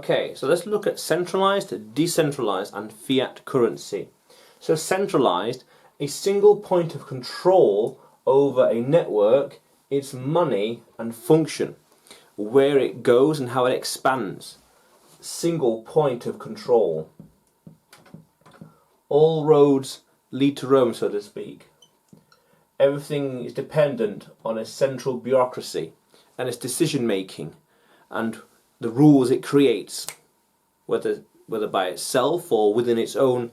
Okay, so let's look at centralized, decentralized and fiat currency. So centralized, a single point of control over a network, its money and function, where it goes and how it expands. Single point of control. All roads lead to Rome, so to speak. Everything is dependent on a central bureaucracy and its decision making and the rules it creates, whether by itself or within its own,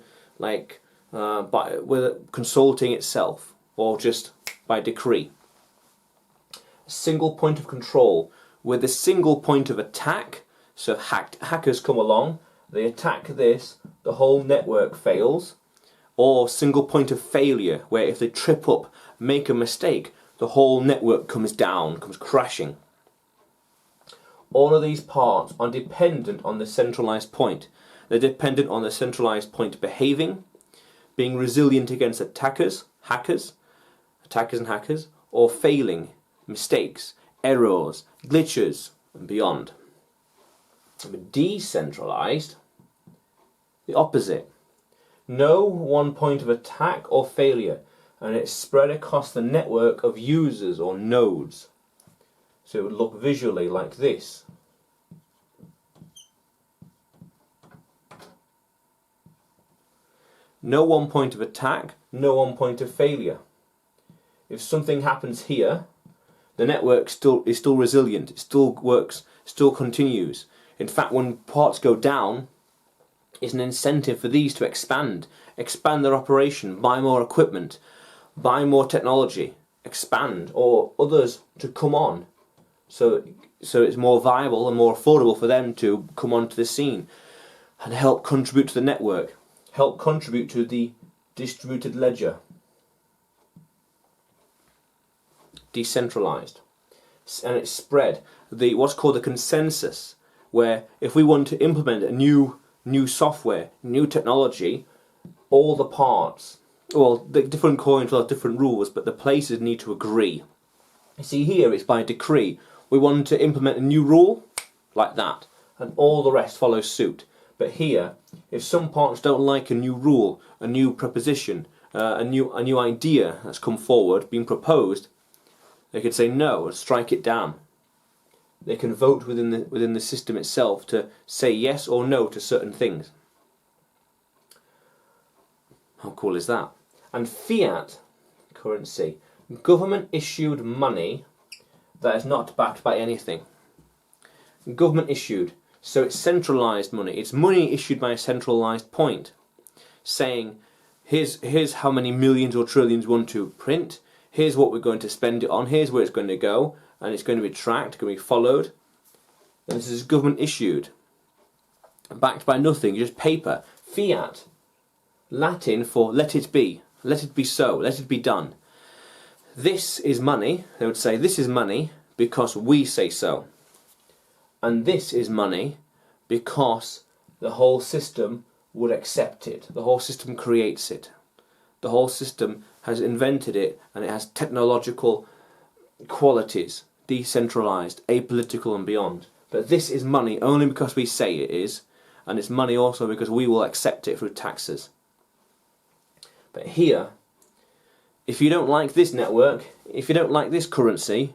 whether consulting itself or just by decree. A single point of control with a single point of attack. So hackers come along, they attack this, the whole network fails. Or single point of failure, where if they trip up, make a mistake, the whole network comes down, comes crashing. All of these parts are dependent on the centralized point. They're dependent on the centralized point behaving, being resilient against hackers and hackers, or failing, mistakes, errors, glitches, and beyond. Decentralized, the opposite. No one point of attack or failure, and it's spread across the network of users or nodes. So it would look visually like this. No one point of attack, no one point of failure. If something happens here, the network is still resilient, it still works, still continues. In fact, when parts go down, it's an incentive for these to expand their operation, buy more equipment, buy more technology, expand, or others to come on. So it's more viable and more affordable for them to come onto the scene and help contribute to the network, help contribute to the distributed ledger. Decentralized. And it's spread. What's called the consensus, where if we want to implement a new software, new technology, all the parts, well, the different coins will have different rules, but the places need to agree. You see here it's by decree. We want to implement a new rule, like that, and all the rest follow suit. But here, if some parts don't like a new rule, a new proposition, a new idea that's come forward, being proposed, they could say no and strike it down. They can vote within the system itself to say yes or no to certain things. How cool is that? And fiat currency, government issued money that is not backed by anything. Government issued, so it's centralized money. It's money issued by a centralized point, saying here's how many millions or trillions we want to print. Here's what we're going to spend it on. Here's where it's going to go. And it's going to be tracked, going to be followed. And this is government issued, backed by nothing, just paper. Fiat, Latin for let it be so, let it be done. This is money, they would say, this is money because we say so. And this is money because the whole system would accept it. The whole system creates it. The whole system has invented it, and it has technological qualities. Decentralized, apolitical and beyond. But this is money only because we say it is, and it's money also because we will accept it through taxes. But here, if you don't like this network, if you don't like this currency,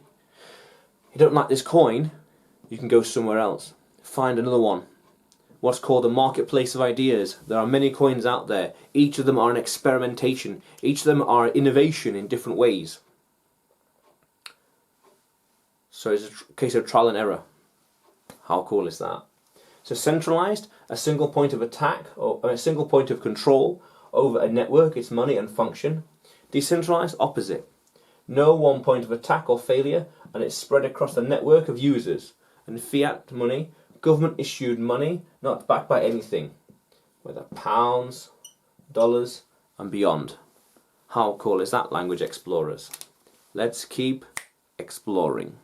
you don't like this coin, you can go somewhere else. Find another one. What's called a marketplace of ideas. There are many coins out there. Each of them are an experimentation. Each of them are innovation in different ways. So it's a case of trial and error. How cool is that? So centralized, a single point of attack, or a single point of control over a network, its money and function. Decentralized, opposite. No one point of attack or failure, and it's spread across the network of users. And fiat money, government issued money, not backed by anything. Whether pounds, dollars, and beyond. How cool is that, language explorers? Let's keep exploring.